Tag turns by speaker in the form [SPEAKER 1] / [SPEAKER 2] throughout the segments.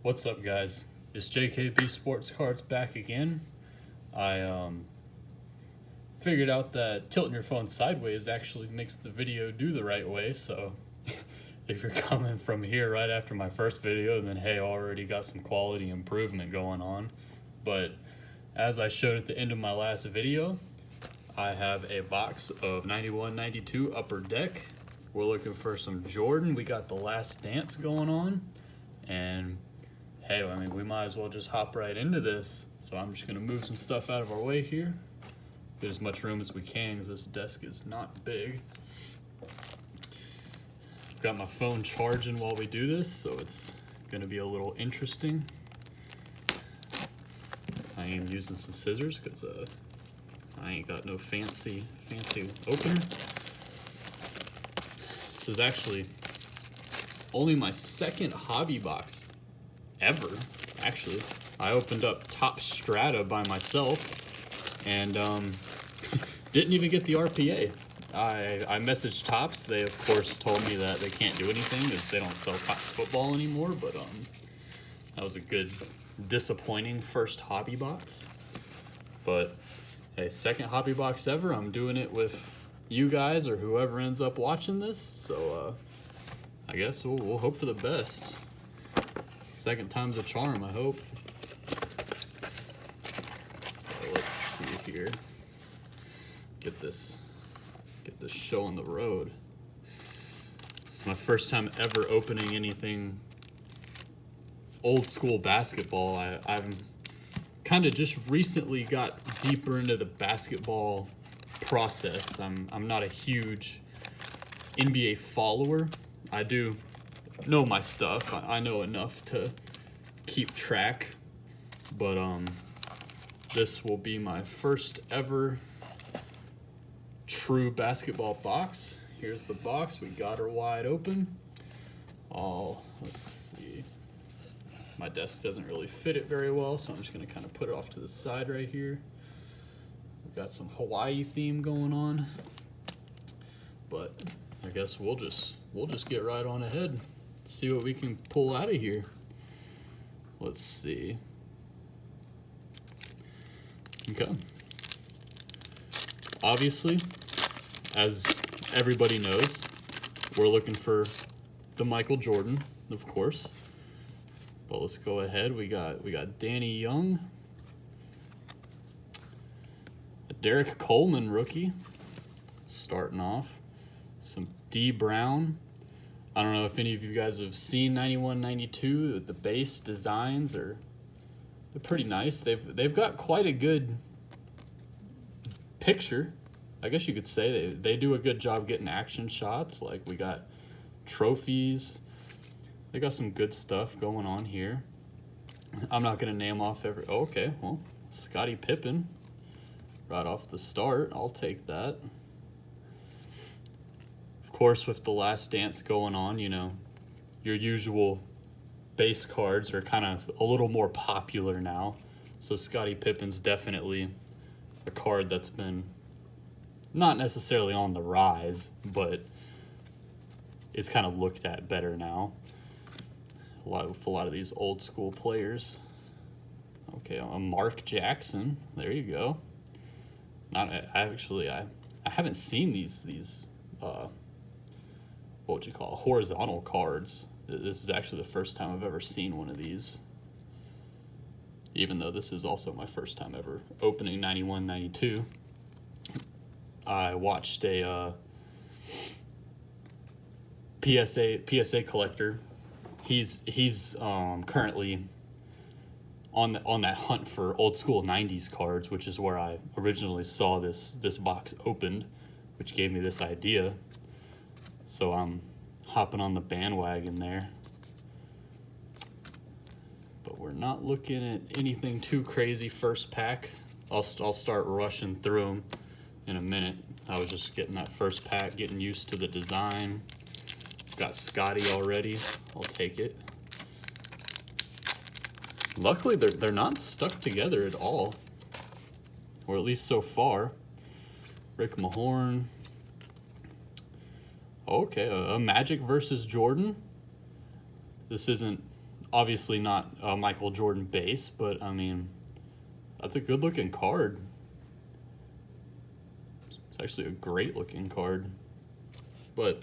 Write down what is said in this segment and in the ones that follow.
[SPEAKER 1] What's up, guys? It's JKB Sports Cards back again. I figured out that tilting your phone sideways actually makes the video do the right way, so if you're coming from here right after my first video, then hey, already got some quality improvement going on. But as I showed at the end of my last video, I have a box of 91-92 Upper Deck. We're looking for some Jordan. We got the Last Dance going on, and hey, I mean, we might as well just hop right into this. So I'm just gonna move some stuff out of our way here. Get as much room as we can because this desk is not big. I've got my phone charging while we do this, so it's gonna be a little interesting. I am using some scissors because I ain't got no fancy opener. This is actually only my second hobby box ever, actually. I opened up Top Strata by myself and didn't even get the RPA. I messaged Topps. They of course told me that they can't do anything because they don't sell Topps football anymore, but that was a good disappointing first hobby box. But hey, second hobby box ever. I'm doing it with you guys or whoever ends up watching this, so I guess we'll hope for the best. Second time's a charm, I hope. So let's see here. Get this show on the road. This is my first time ever opening anything old school basketball. I'm kind of just recently got deeper into the basketball process. I'm not a huge NBA follower. I do know my stuff. I know enough to keep track, but this will be my first ever true basketball box. Here's the box. We got her wide open. Let's see. My desk doesn't really fit it very well, so I'm just gonna kind of put it off to the side right here. We got some Hawaii theme going on, but I guess we'll just get right on ahead. See what we can pull out of here. Let's see. Okay. Obviously, as everybody knows, we're looking for the Michael Jordan, of course. But let's go ahead. We got Danny Young, a Derek Coleman rookie, starting off. Some D Brown. I don't know if any of you guys have seen 91-92. The base designs they're pretty nice. They've got quite a good picture, I guess you could say. They do a good job getting action shots. Like, we got trophies. They got some good stuff going on here. I'm not gonna name off every. Oh, okay, well, Scottie Pippen right off the start. I'll take that. Of course, with the Last Dance going on, you know, your usual base cards are kind of a little more popular now. So Scottie Pippen's definitely a card that's been not necessarily on the rise, but is kind of looked at better now. A lot of these old school players. Okay, a Mark Jackson. There you go. I haven't seen these what would you call horizontal cards. This is actually the first time I've ever seen one of these, even though this is also my first time ever opening 91-92. I watched a PSA collector. He's currently on that hunt for old school 90s cards, which is where I originally saw this box opened, which gave me this idea. So I'm hopping on the bandwagon there. But we're not looking at anything too crazy first pack. I'll start rushing through them in a minute. I was just getting that first pack, getting used to the design. Got Scotty already. I'll take it. Luckily, they're not stuck together at all, or at least so far. Rick Mahorn. Okay, a Magic versus Jordan. This isn't Obviously not a Michael Jordan base, but I mean, that's a good looking card. It's actually a great looking card. But,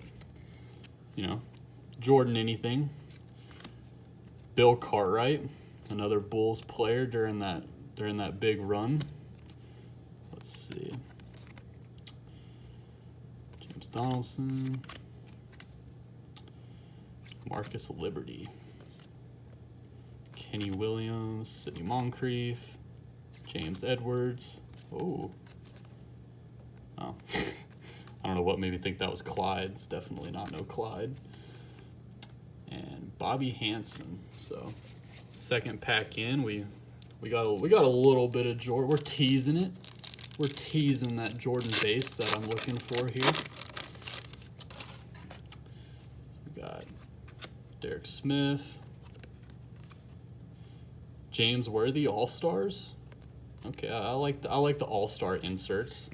[SPEAKER 1] you know, Jordan anything. Bill Cartwright, another Bulls player during that big run. Let's see. James Donaldson. Marcus Liberty. Kenny Williams, Sidney Moncrief, James Edwards. Oh. I don't know what made me think that was Clyde. It's definitely not no Clyde. And Bobby Hansen. So, second pack in, we got a little bit of Jordan. We're teasing it. We're teasing that Jordan base that I'm looking for here. We got Derek Smith. James Worthy All-Stars. Okay, I like the All-Star inserts.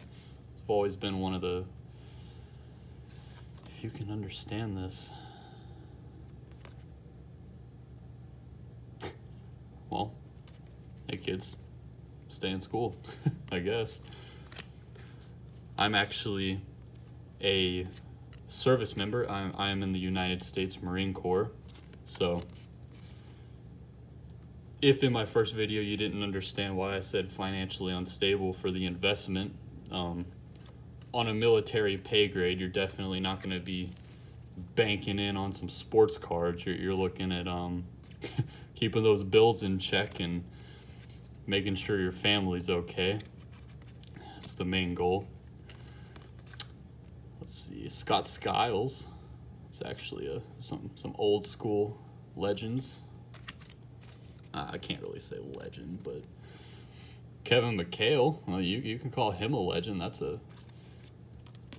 [SPEAKER 1] It's always been one of the, if you can understand this. Well, hey kids, stay in school, I guess. I'm actually a service member. I am in the United States Marine Corps, so if in my first video you didn't understand why I said financially unstable for the investment, on a military pay grade, you're definitely not going to be banking in on some sports cards. You're looking at keeping those bills in check and making sure your family's okay. That's the main goal. Let's see, Scott Skiles. It's actually some old school legends. I can't really say legend, but Kevin McHale, well, you can call him a legend.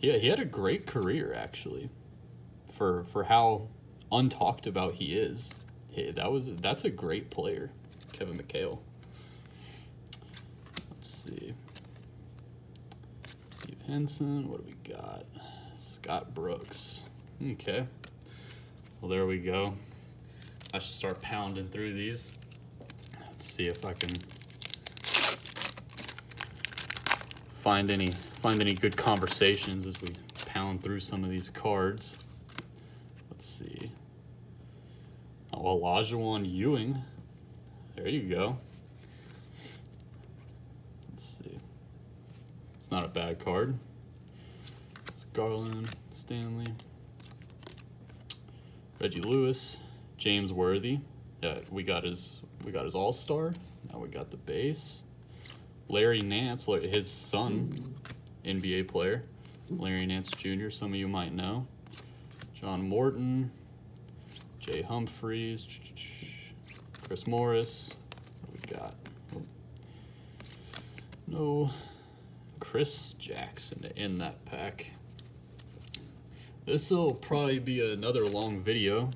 [SPEAKER 1] He had a great career actually, for how untalked about he is. Hey, that's a great player, Kevin McHale. Let's see, Steve Henson. What do we got? Scott Brooks. Okay, well there we go. I should start pounding through these. Let's see if I can find any good conversations as we pound through some of these cards. Let's see. Oh, Olajuwon Ewing. There you go. Let's see. It's not a bad card. It's Garland, Stanley, Reggie Lewis, James Worthy. Yeah, we got his All-Star. Now we got the base. Larry Nance, his son, NBA player. Larry Nance Jr., some of you might know. John Morton, Jay Humphreys, Chris Morris. What do we got? No, Chris Jackson to end that pack. This will probably be another long video.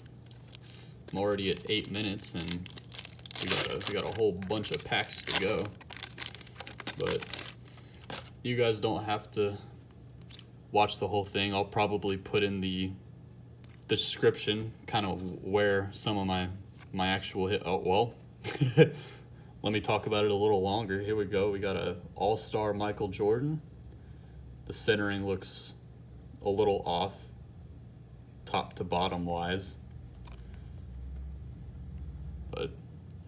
[SPEAKER 1] I'm already at 8 minutes, and we got a whole bunch of packs to go. But you guys don't have to watch the whole thing. I'll probably put in the description kind of where some of my actual hit. Oh well. Let me talk about it a little longer. Here we go. We got a All-Star Michael Jordan. The centering looks a little off, top to bottom wise. But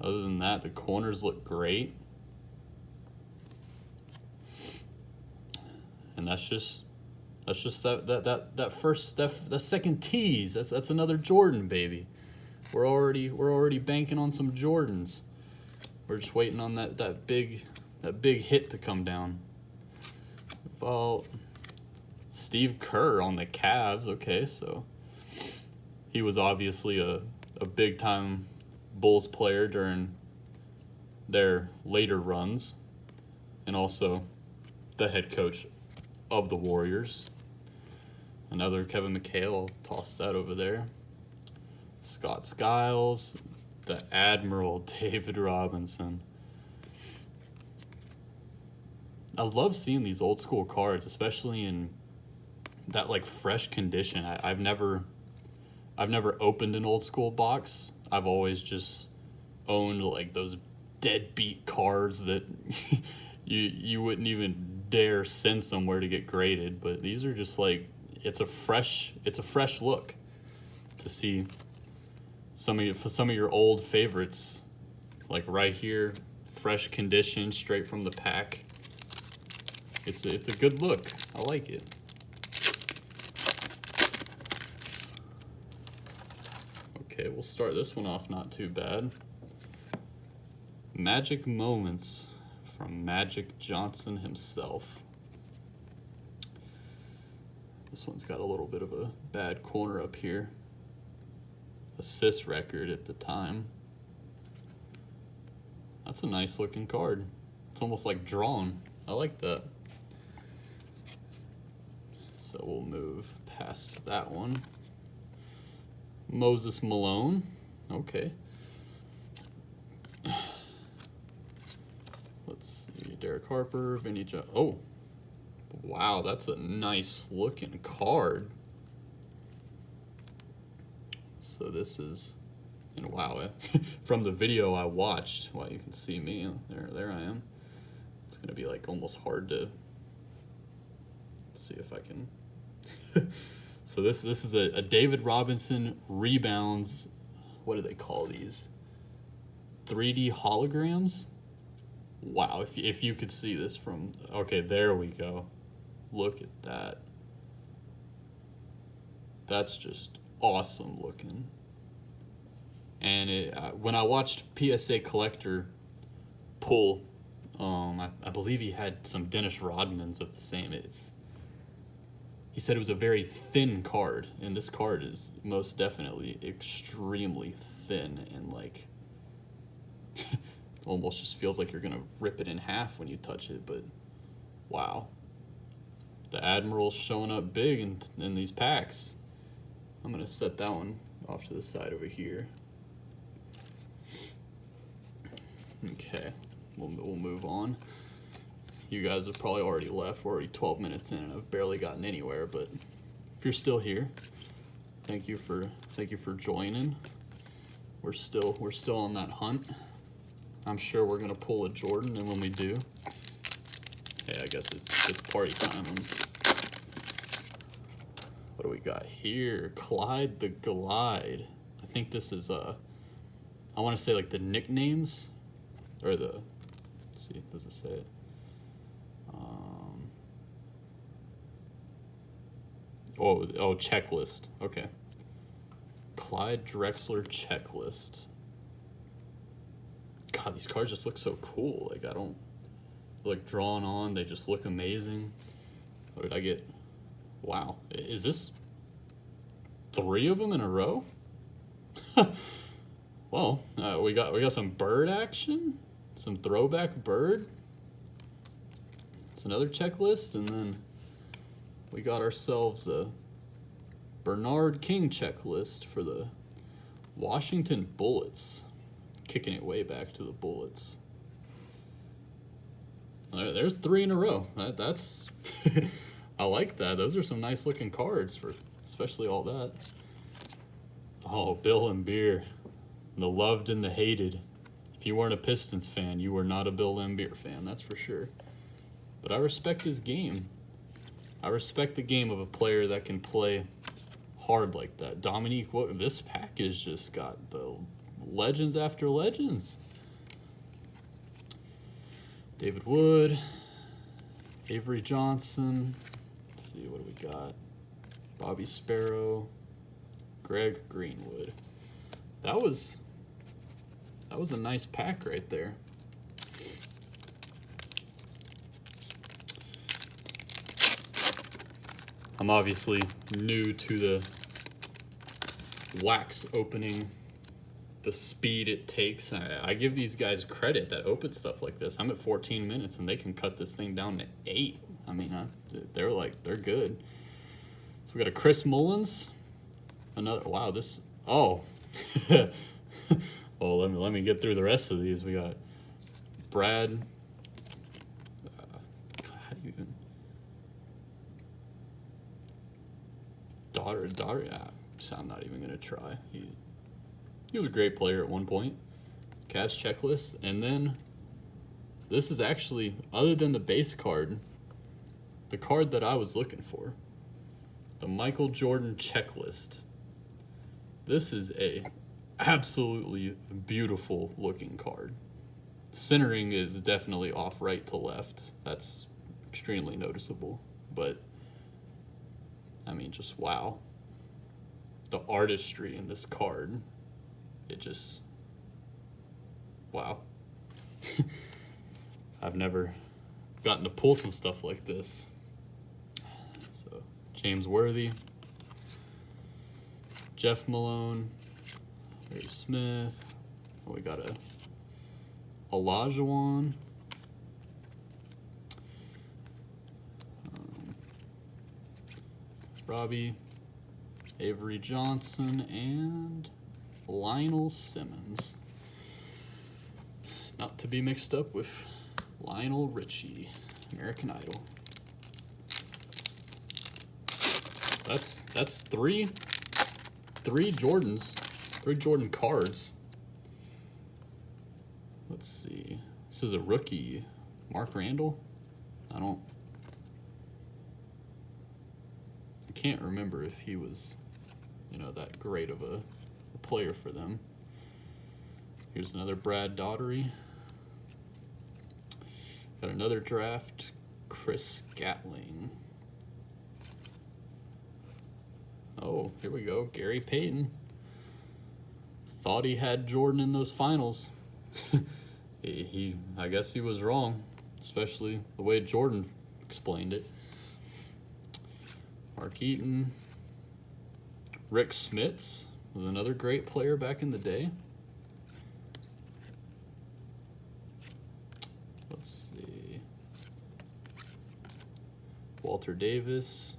[SPEAKER 1] other than that, the corners look great. And that's just that second tease. That's another Jordan, baby. We're already banking on some Jordans. We're just waiting on that big hit to come down. Well, Steve Kerr on the Cavs. Okay, so he was obviously a big time Bulls player during their later runs, and also the head coach of the Warriors. Another Kevin McHale, I'll toss that over there. Scott Skiles, the Admiral David Robinson. I love seeing these old school cards, especially in that like fresh condition. I've never opened an old school box. I've always just owned like those deadbeat cards that you wouldn't even dare send somewhere to get graded. But these are just like it's a fresh look to see some of your old favorites, like right here, fresh condition, straight from the pack. It's a good look. I like it. Okay, we'll start this one off not too bad. Magic Moments from Magic Johnson himself. This one's got a little bit of a bad corner up here. Assist record at the time. That's a nice looking card. It's almost like drawn. I like that. So we'll move past that one. Moses Malone. Okay. Let's see. Derek Harper, Vinny Jones. Oh. Wow, that's a nice looking card. So this is, and wow, from the video I watched, well, you can see me. There I am. It's gonna be like almost hard to see if I can. So this is a David Robinson rebounds. What do they call these? 3D holograms. Wow, if you could see this from, okay, there we go. Look at that. That's just awesome looking. And when I watched PSA Collector pull, I believe he had some Dennis Rodmans of the same. He said it was a very thin card, and this card is most definitely extremely thin, and like almost just feels like you're gonna rip it in half when you touch it. But wow, the Admiral's showing up big in these packs. I'm gonna set that one off to the side over here. Okay, we'll move on. You guys have probably already left. We're already 12 minutes in, and I've barely gotten anywhere. But if you're still here, thank you for joining. We're still on that hunt. I'm sure we're gonna pull a Jordan, and when we do, hey, I guess it's party time. What do we got here? Clyde the Glide. I think this is I want to say like the nicknames, or the. Let's see, does it say it? Oh, checklist. Okay. Clyde Drexler checklist. God, these cards just look so cool. Like, I don't like drawn on. They just look amazing. What did I get? Wow. Is this 3 of them in a row? Well, we got some bird action, some throwback bird. It's another checklist, and then we got ourselves a Bernard King checklist for the Washington Bullets. Kicking it way back to the Bullets. There's 3 in a row. That's I like that. Those are some nice looking cards for especially all that. Oh, Bill Laimbeer. The loved and the hated. If you weren't a Pistons fan, you were not a Bill Laimbeer fan, that's for sure. But I respect his game. I respect the game of a player that can play hard like that. Dominique, this package just got the legends after legends. David Wood, Avery Johnson. Let's see, what do we got? Bobby Sparrow, Greg Greenwood. That was a nice pack right there. I'm obviously new to the wax opening, the speed it takes. I give these guys credit that open stuff like this. I'm at 14 minutes and they can cut this thing down to 8. I mean, they're good. So we got a Chris Mullins. Another, wow, this, oh. Well, let me get through the rest of these. We got Brad. How do you even? Daughter. Yeah, I'm not even gonna try. He He was a great player at one point. Cavs checklist. And then this is actually, other than the base card, the card that I was looking for. The Michael Jordan checklist. This is a absolutely beautiful looking card. Centering is definitely off right to left. That's extremely noticeable. But, I mean, just wow. The artistry in this card, it just, wow. I've never gotten to pull some stuff like this. So, James Worthy, Jeff Malone, Larry Smith. Oh, we got a Olajuwon. Robbie, Avery Johnson, and Lionel Simmons. Not to be mixed up with Lionel Richie, American Idol. That's three Jordans, 3 Jordan cards. Let's see. This is a rookie, Mark Randall. I can't remember if he was, that great of a player for them. Here's another Brad Daugherty. Got another draft, Chris Gatling. Oh, here we go, Gary Payton. Thought he had Jordan in those finals. I guess he was wrong, especially the way Jordan explained it. Mark Eaton. Rick Smits was another great player back in the day. Let's see. Walter Davis.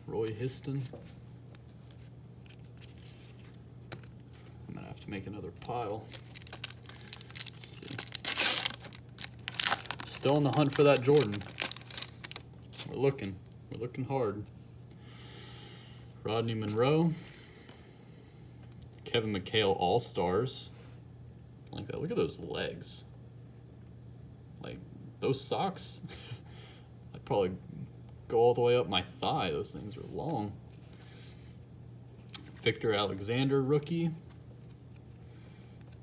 [SPEAKER 1] Roy Histon. I'm going to have to make another pile. Let's see. Still in the hunt for that Jordan. We're looking hard. Rodney Monroe. Kevin McHale All-Stars. Like that. Look at those legs. Like, those socks, I'd probably go all the way up my thigh. Those things are long. Victor Alexander, rookie.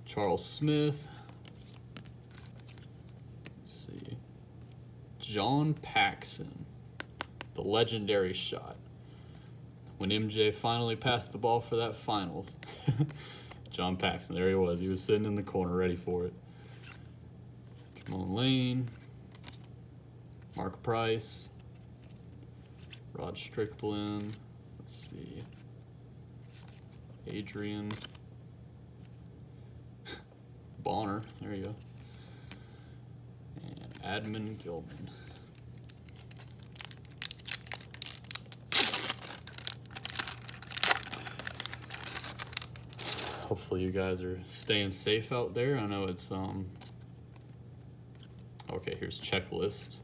[SPEAKER 1] Charles Smith. Let's see. John Paxson. The legendary shot. When MJ finally passed the ball for that finals. John Paxson, there he was. He was sitting in the corner ready for it. Jamon Lane. Mark Price. Rod Strickland. Let's see. Adrian. Bonner. There you go. And Admin Gilman. Hopefully you guys are staying safe out there. I know it's okay, here's checklist.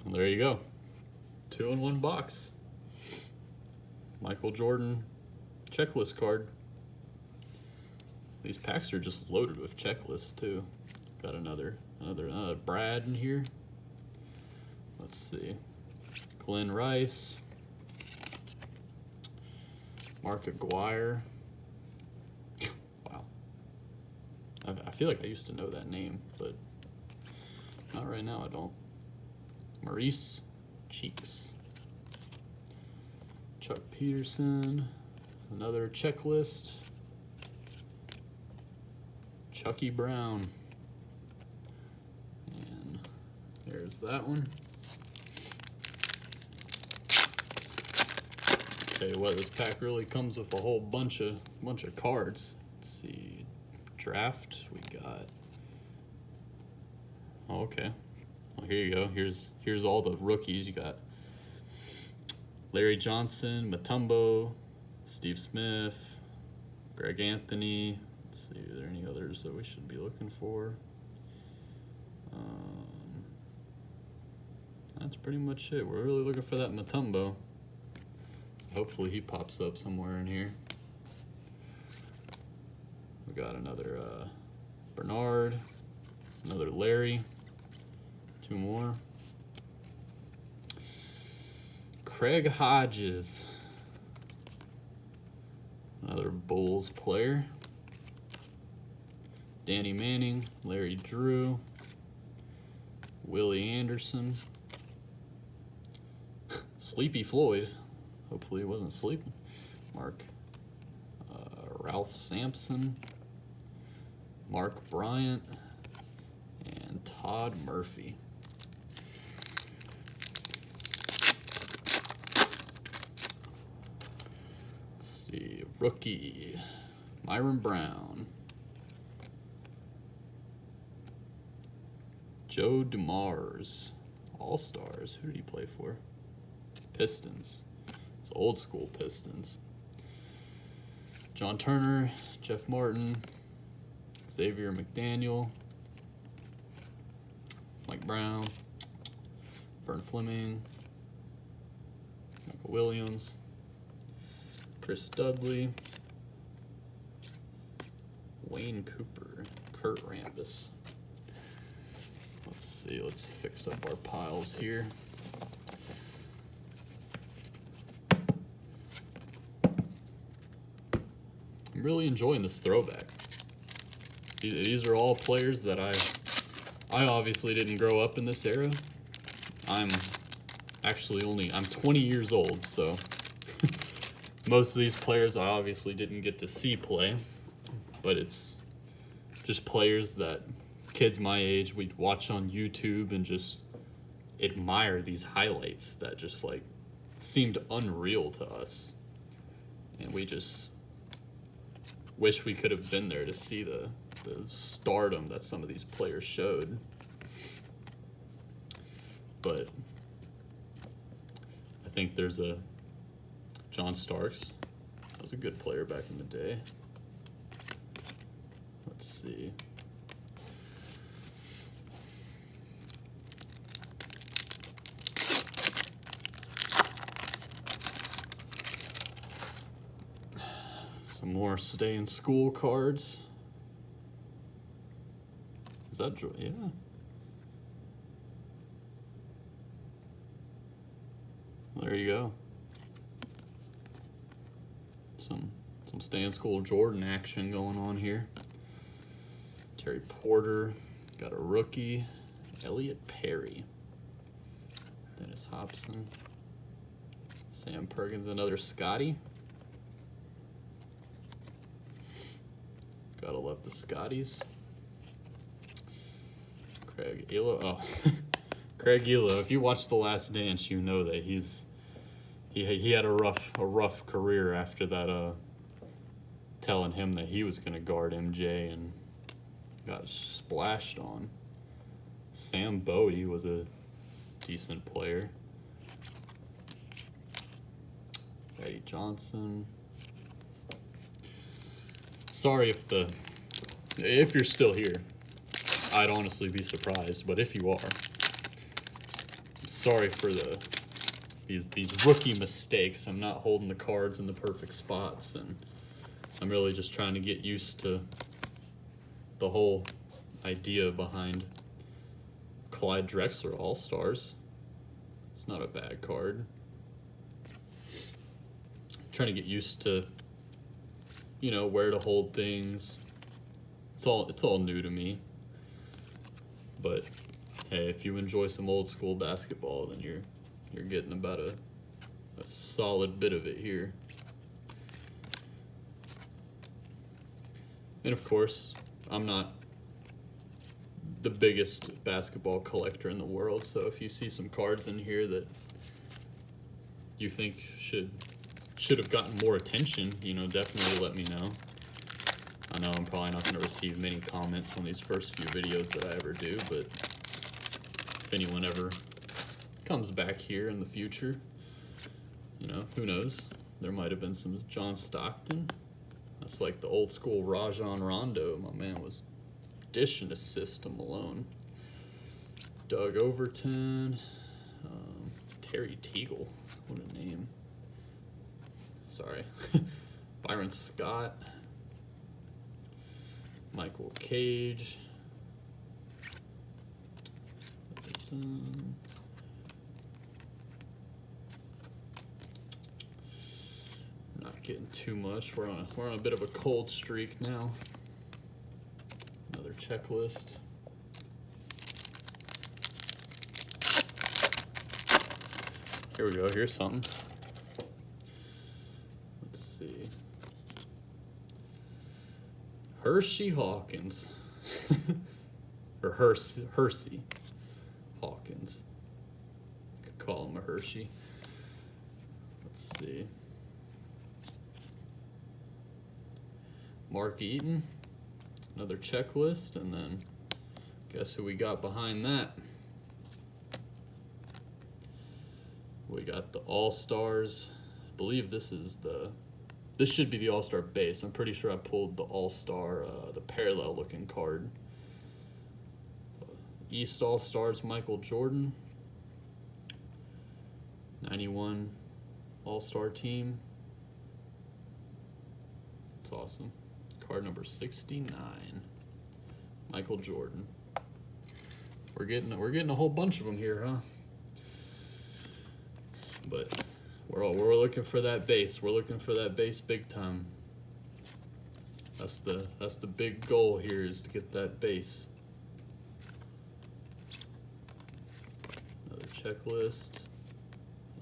[SPEAKER 1] Well, there you go. 2 in 1 box. Michael Jordan checklist card. These packs are just loaded with checklists too. Got another Brad in here. Let's see. Glenn Rice. Mark Aguirre. Wow. I feel like I used to know that name, but not right now, I don't. Maurice Cheeks. Chuck Peterson. Another checklist. Chucky Brown. And there's that one. Tell you what, this pack really comes with a whole bunch of cards. Let's see, draft. We got. Oh, okay. Well, here you go. Here's all the rookies. You got Larry Johnson, Mutombo, Steve Smith, Greg Anthony. Let's see, are there any others that we should be looking for? That's pretty much it. We're really looking for that Mutombo. Hopefully he pops up somewhere in here. We got another Bernard, another Larry, 2 more. Craig Hodges, another Bulls player. Danny Manning, Larry Drew, Willie Anderson, Sleepy Floyd, hopefully he wasn't sleeping, Ralph Sampson, Mark Bryant, and Todd Murphy. Let's see, rookie, Myron Brown. Joe DeMars, All-Stars. Who did he play for? Pistons. It's old school Pistons. John Turner, Jeff Martin, Xavier McDaniel, Mike Brown, Vern Fleming, Michael Williams, Chris Dudley, Wayne Cooper, Kurt Rambis. Let's see, let's fix up our piles here. I'm really enjoying this throwback. These are all players that I obviously didn't grow up in this era. I'm 20 years old, so most of these players I obviously didn't get to see play, but it's just players that kids my age we'd watch on YouTube and just admire these highlights that just like seemed unreal to us, and we just wish we could have been there to see the stardom that some of these players showed. But I think there's a John Starks. That was a good player back in the day. Let's see. Some more stay in school cards. Is that Joy? Yeah. There you go. Some stay in school Jordan action going on here. Terry Porter, got a rookie. Elliot Perry. Dennis Hobson. Sam Perkins, another Scotty. Gotta love the Scotties. Craig Elo. Oh, Craig Elo. If you watch The Last Dance, you know that he had a rough career after that. Telling him that he was gonna guard MJ and got splashed on. Sam Bowie was a decent player. Eddie Johnson. Sorry if you're still here. I'd honestly be surprised, but if you are, I'm sorry for these rookie mistakes. I'm not holding the cards in the perfect spots, and I'm really just trying to get used to the whole idea behind Clyde Drexler All-Stars. It's not a bad card. I'm trying to get used to, you know, where to hold things. It's all new to me. But hey, if you enjoy some old school basketball, then you're getting about a solid bit of it here. And of course, I'm not the biggest basketball collector in the world, so if you see some cards in here that you think should have gotten more attention, you know, definitely let me know. I know I'm probably not going to receive many comments on these first few videos that I ever do, but if anyone ever comes back here in the future, you know, who knows? There might have been some John Stockton. That's like the old school Rajon Rondo. My man was dish and assist to Malone. Doug Overton. Terry Teagle. What a name. sorry. Byron Scott. Michael Cage. Not getting too much. We're on a bit of a cold streak now. Another checklist. Here we go. Here's something. Let's see. Hershey Hawkins. Or Hersey Hawkins. Could call him a Hershey. Let's see. Mark Eaton. Another checklist. And then guess who we got behind that? We got the All-Stars. I believe this should be the All-Star base. I'm pretty sure I pulled the All-Star, the parallel looking card. East All-Stars, Michael Jordan. 91 All-Star team. That's awesome. Card number 69. Michael Jordan. We're getting a whole bunch of them here, huh? But we're looking for that base. We're looking for that base big time. That's the big goal here, is to get that base. Another checklist.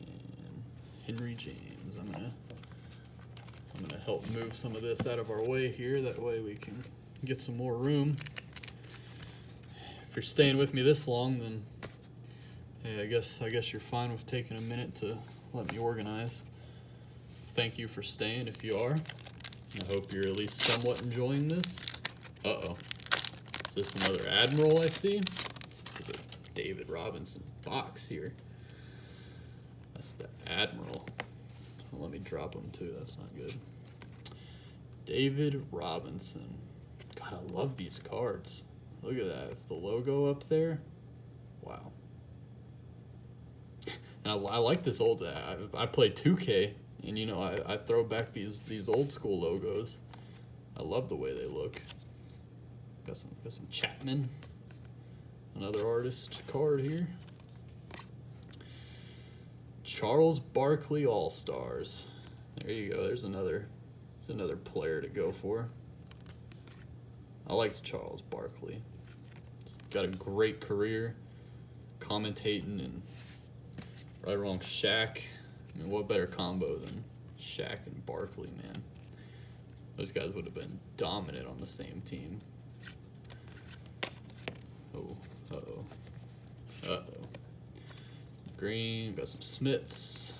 [SPEAKER 1] And Henry James. I'm gonna help move some of this out of our way here. That way we can get some more room. If you're staying with me this long, then hey, I guess you're fine with taking a minute to let me organize. Thank you for staying if you are. I hope you're at least somewhat enjoying this. Uh-oh. Is this another Admiral I see? This is a David Robinson box here. That's the Admiral. Well, let me drop him too. That's not good. David Robinson. God, I love these cards. Look at that. If the logo up there. Wow. And I like this old. I play 2K, and you know I throw back these old school logos. I love the way they look. Got some Chapman, another artist card here. Charles Barkley All Stars. There you go. There's another player to go for. I liked Charles Barkley. He's got a great career, commentating and. Right or wrong, Shaq. I mean, what better combo than Shaq and Barkley, man? Those guys would have been dominant on the same team. Oh, uh-oh. Uh-oh. Some green, got some Smiths.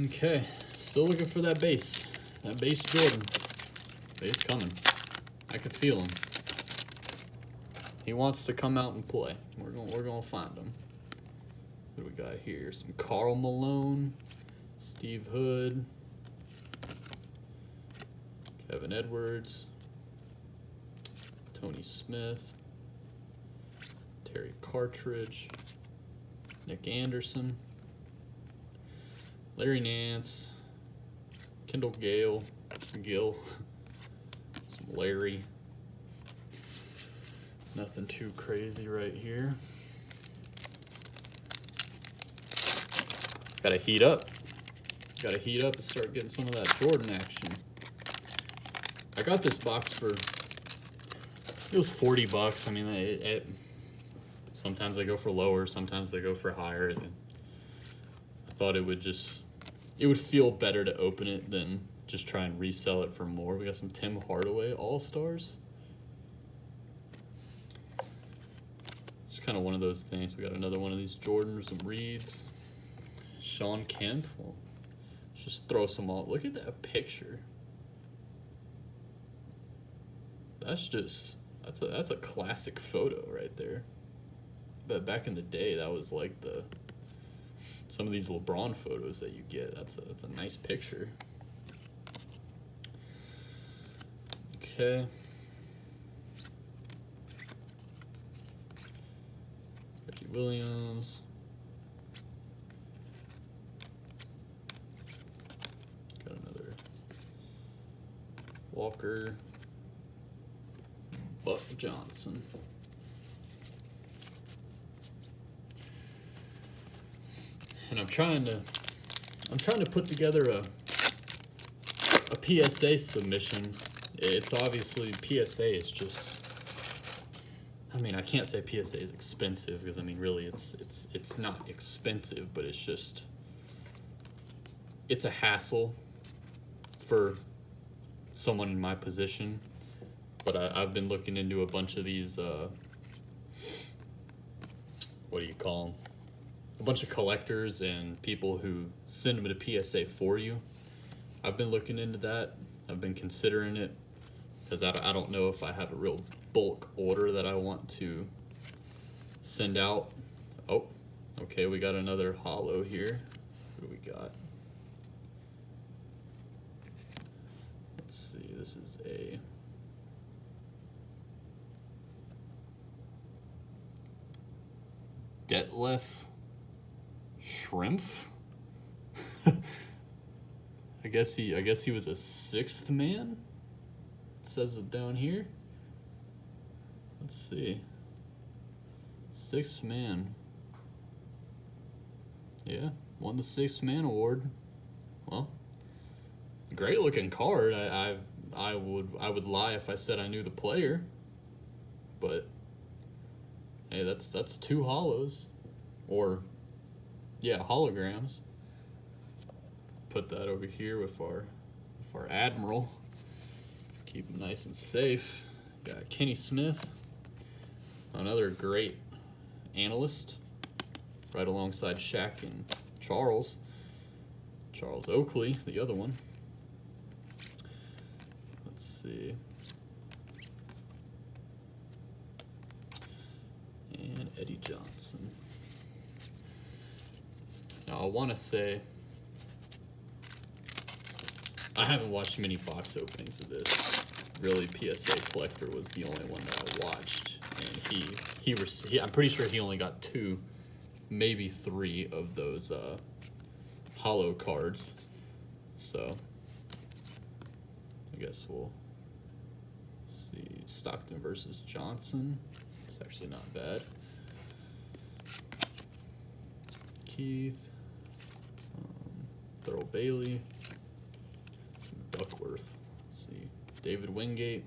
[SPEAKER 1] Okay, still looking for that base. That base Jordan. Base coming. I can feel him. He wants to come out and play. We're gonna find him. What do we got here? Some Karl Malone, Steve Hood, Kevin Edwards, Tony Smith, Terry Cartridge, Nick Anderson, Larry Nance, Kendall Gill, some Larry. Nothing too crazy right here. Gotta heat up. Gotta heat up and start getting some of that Jordan action. I got this box for, it was $40. I mean, sometimes they go for lower, sometimes they go for higher. I thought it would feel better to open it than just try and resell it for more. We got some Tim Hardaway All-Stars. Kind of one of those things. We got another one of these Jordans, some Reeds, Sean Kemp. Well, let's just throw some all. Look at that picture. That's a classic photo right there. But back in the day, that was like some of these LeBron photos that you get. That's a nice picture. Okay. Williams, Walker Buck Johnson. And I'm trying to put together a PSA submission. It's obviously PSA is just, I mean, I can't say PSA is expensive because I mean really it's not expensive, but it's just, it's a hassle for someone in my position. But I've been looking into a bunch of these what do you call them? A bunch of collectors and people who send them to PSA for you. I've been looking into that. I've been considering it because I don't know if I have a real bulk order that I want to send out. Oh, okay, we got another holo here. What do we got? Let's see, this is a Detlef Shrimp. I guess he was a sixth man. It says it down here. Let's see. Sixth man. Yeah, won the sixth man award. Well, great looking card. I would lie if I said I knew the player. But hey, that's two holos, or yeah, holograms. Put that over here with our Admiral. Keep him nice and safe. Got Kenny Smith, another great analyst, right alongside Shaq and Charles. Charles Oakley, the other one. Let's see. And Eddie Johnson. Now I want to say, I haven't watched many box openings of this. Really, PSA Collector was the only one that I watched, and I'm pretty sure he only got 2, maybe 3 of those holo cards. So I guess we'll see. Stockton versus Johnson. It's actually not bad. Keith, Thurl Bailey, some Duckworth. Let's see, David Wingate,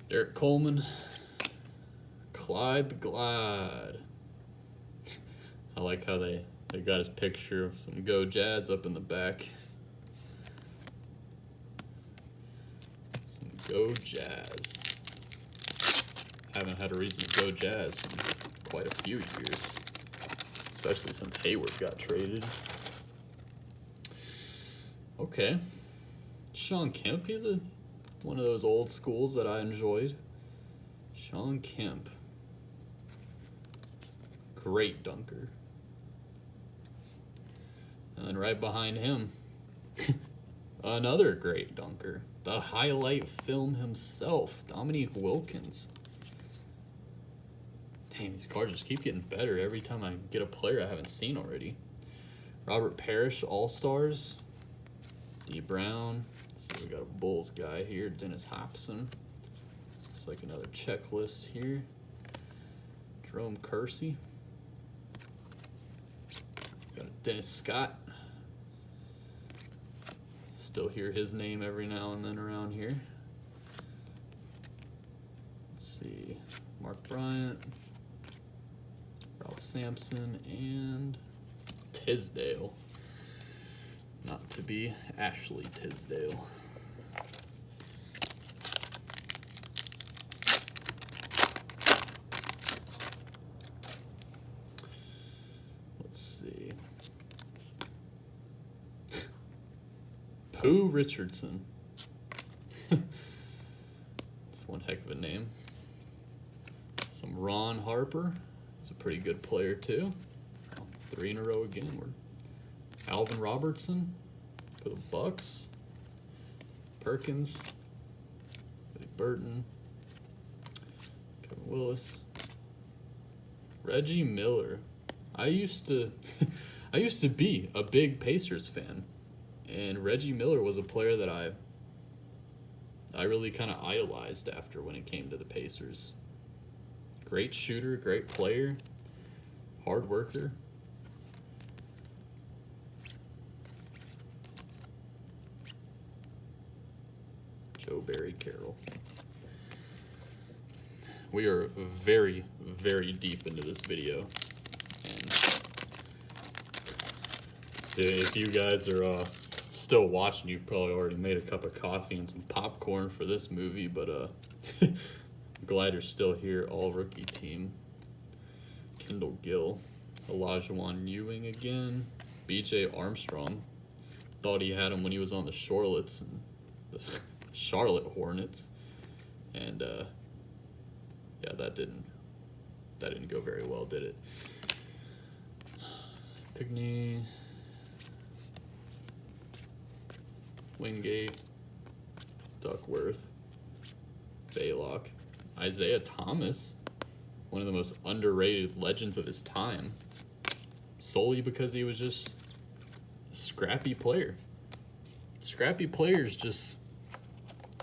[SPEAKER 1] Derek Coleman, Clyde the Glide. I like how they got his picture of some Go Jazz up in the back. Some Go Jazz. Haven't had a reason to go Jazz in quite a few years, especially since Hayward got traded. Okay, Sean Kemp, he's one of those old schools that I enjoyed. Sean Kemp, great dunker. And then right behind him, another great dunker, the highlight film himself, Dominique Wilkins. Dang, these cards just keep getting better every time I get a player I haven't seen already. Robert Parrish, All-Stars. D. Brown. Let's see, we got a Bulls guy here. Dennis Hobson. Looks like another checklist here. Jerome Kersey. Got a Dennis Scott. Still hear his name every now and then around here. Let's see. Mark Bryant. Ralph Sampson, and Tisdale. Not to be Ashley Tisdale. Let's see. Pooh Richardson. That's one heck of a name. Some Ron Harper. He's a pretty good player too. 3 in a row again. Alvin Robertson for the Bucks. Perkins. Eddie Burton. Kevin Willis. Reggie Miller. I used to be a big Pacers fan, And Reggie Miller was a player that I really kind of idolized after when it came to the Pacers. Great shooter, great player, hard worker. Joe Barry Carroll. We are very, very deep into this video. And if you guys are still watching, you've probably already made a cup of coffee and some popcorn for this movie, but glad you're still here. All rookie team. Kendall Gill. Olajuwon Ewing again. BJ Armstrong. Thought he had him when he was on the Charlottes and the Charlotte Hornets. And yeah, that didn't go very well, did it? Pigney. Wingate. Duckworth. Baylock. Isaiah Thomas, one of the most underrated legends of his time, solely because he was just a scrappy player. Scrappy players just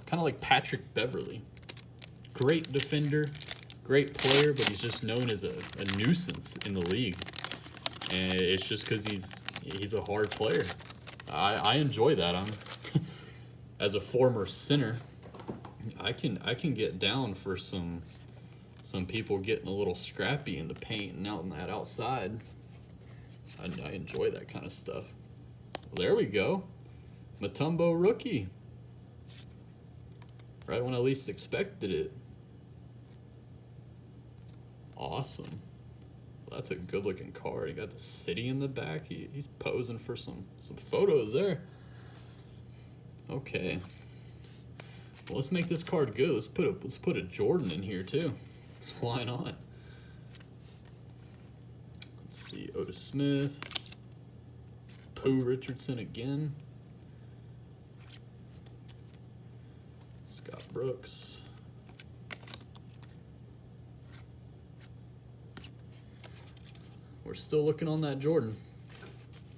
[SPEAKER 1] kind of like Patrick Beverly. Great defender, great player, but he's just known as a nuisance in the league. And it's just because he's a hard player. I enjoy that. As a former center, I can get down for some people getting a little scrappy in the paint and out in that outside. I enjoy that kind of stuff. Well, there we go. Mutombo rookie. Right when I least expected it. Awesome. Well, that's a good looking card. He got the city in the back. He's posing for some photos there. Okay. Well, let's make this card good. Let's put a Jordan in here too. So why not? Let's see, Otis Smith, Pooh Richardson again, Scott Brooks, we're still looking on that Jordan.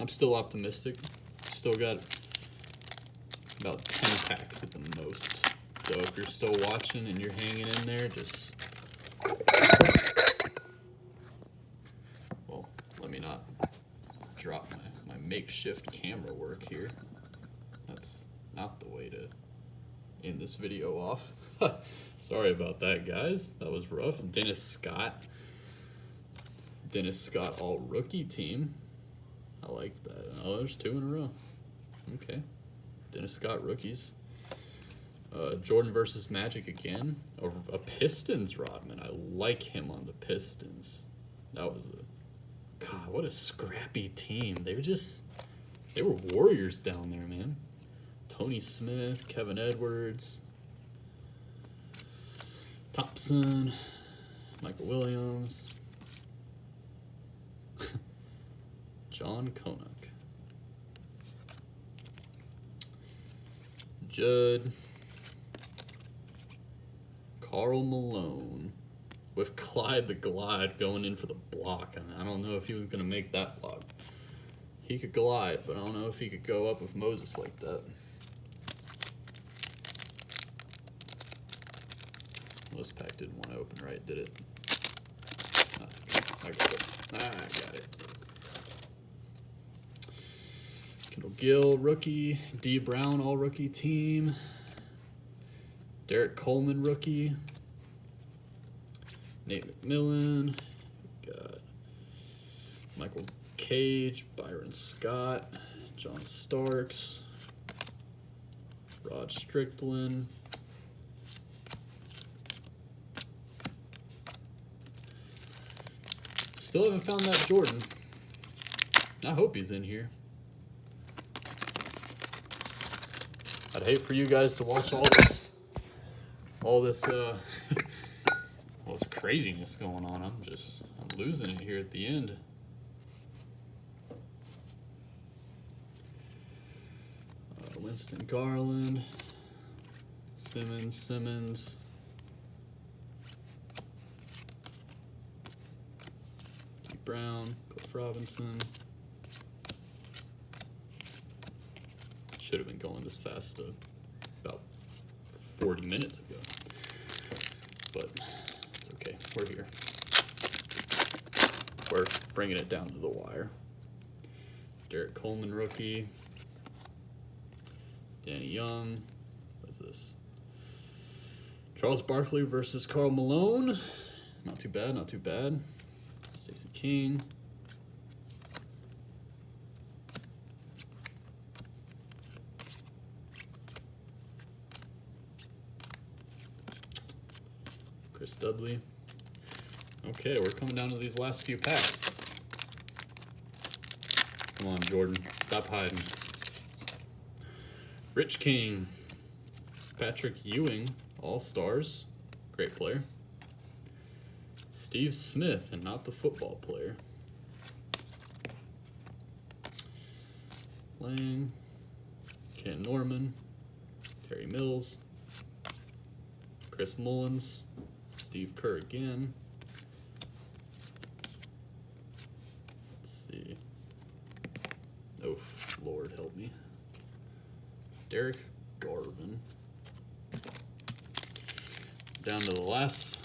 [SPEAKER 1] I'm still optimistic. Still got about 10 packs at the most. So if you're still watching and you're hanging in there, just... Well, let me not drop my makeshift camera work here. That's not the way to end this video off. Sorry about that, guys. That was rough. Dennis Scott, all rookie team. I like that. Oh, there's 2 in a row. Okay. Dennis Scott rookies. Jordan versus Magic again. A Pistons Rodman. I like him on the Pistons. That was God, what a scrappy team. They were warriors down there, man. Tony Smith, Kevin Edwards, Thompson, Michael Williams, John Konak, Judd, Karl Malone, with Clyde the Glide going in for the block. I don't know if he was going to make that block. He could glide, but I don't know if he could go up with Moses like that. Well, this pack didn't want to open right, did it? That's okay. I got it. I got it. Kendall Gill, rookie. D. Brown, all rookie team. Derek Coleman, rookie. Nate McMillan. Got Michael Cage, Byron Scott, John Starks, Rod Strickland. Still haven't found that Jordan. I hope he's in here. I'd hate for you guys to watch all this craziness going on. I'm losing it here at the end. Winston Garland, Simmons, G. Brown, Cliff Robinson, should have been going this fast about 40 minutes ago. But it's okay. We're here. We're bringing it down to the wire. Derek Coleman rookie. Danny Young. What is this? Charles Barkley versus Karl Malone. Not too bad, not too bad. Stacey King. Chris Dudley. Okay, we're coming down to these last few packs. Come on, Jordan. Stop hiding. Rich King. Patrick Ewing. All-Stars. Great player. Steve Smith, and not the football player. Lang. Ken Norman. Terry Mills. Chris Mullins. Steve Kerr again. Let's see. Oh, Lord help me. Derek Garvin. Down to the last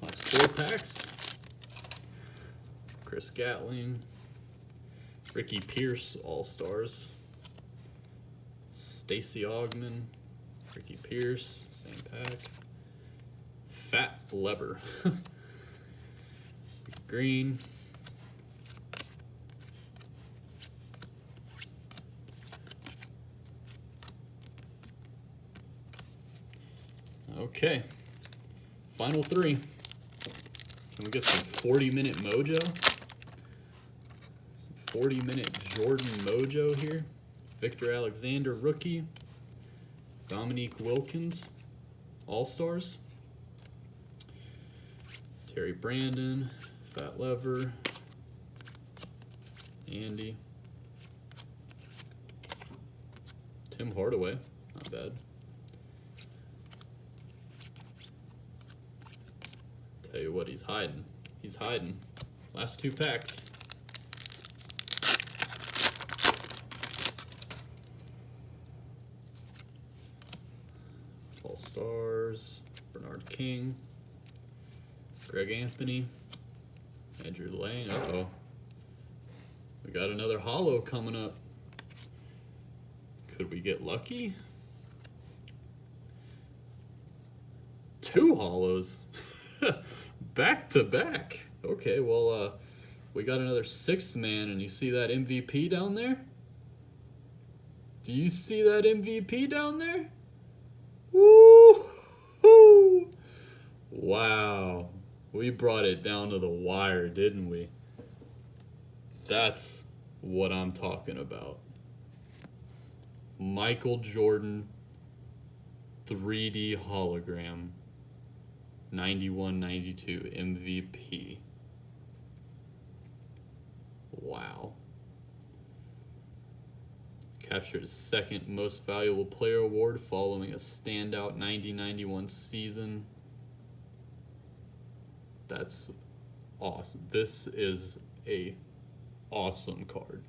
[SPEAKER 1] 4 packs. Chris Gatling. Ricky Pierce, All-Stars. Stacey Augman. Ricky Pierce, same pack. Fat Lever. Green. Okay. Final 3. Can we get some 40-minute mojo? Some 40-minute Jordan mojo here. Victor Alexander, rookie. Dominique Wilkins, All-Stars. Terry Brandon, Fat Lever. Andy. Tim Hardaway, not bad. Tell you what, he's hiding. He's hiding. Last 2 packs. All-Stars. Bernard King. Greg Anthony. Andrew Lang. Uh-oh. We got another holo coming up. Could we get lucky? 2 holos. Back to back. Okay, well, we got another 6th man, and you see that MVP down there? Do you see that MVP down there? Woo! Wow. We brought it down to the wire, didn't we? That's what I'm talking about. Michael Jordan 3D hologram. 91-92 MVP. Wow. Captured his 2nd most valuable player award following a standout 90-91 season. That's awesome. This is a awesome card.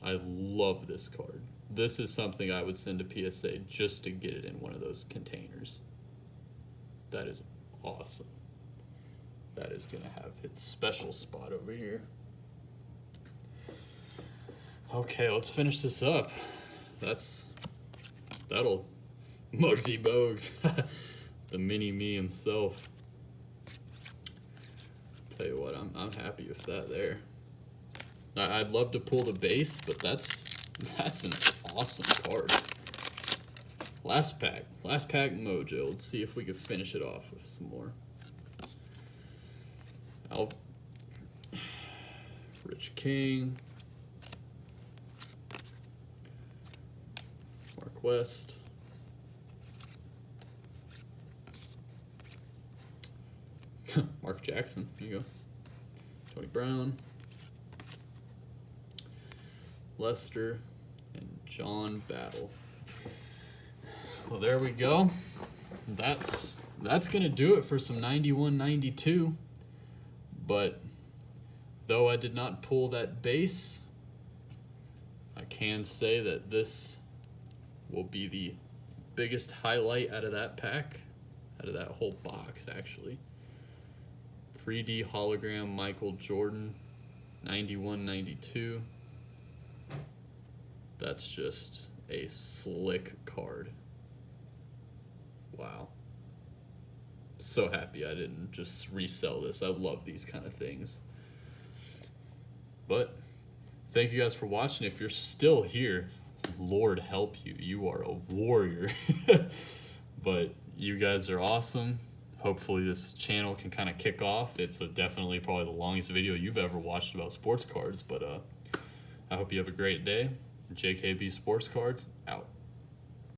[SPEAKER 1] I love this card. This is something I would send to PSA just to get it in one of those containers. That is awesome. That is going to have its special spot over here. Okay, let's finish this up. That'll Muggsy Bogues. The mini me himself. Tell you what, I'm happy with that there. I'd love to pull the base, but that's an awesome card. Last pack mojo. Let's see if we can finish it off with some more. Rich King. Mark West. Mark Jackson. There you go. Tony Brown. Lester. And John Battle. Well, there we go. That's going to do it for some 91-92. But though I did not pull that base, I can say that this will be the biggest highlight out of that pack, out of that whole box actually. 3D hologram Michael Jordan, 91-92. That's just a slick card. Wow. So happy I didn't just resell this. I love these kind of things. But thank you guys for watching. If you're still here, Lord help you. You are a warrior. But you guys are awesome. Hopefully this channel can kind of kick off. It's definitely probably the longest video you've ever watched about sports cards. But I hope you have a great day. JKB Sports Cards, out.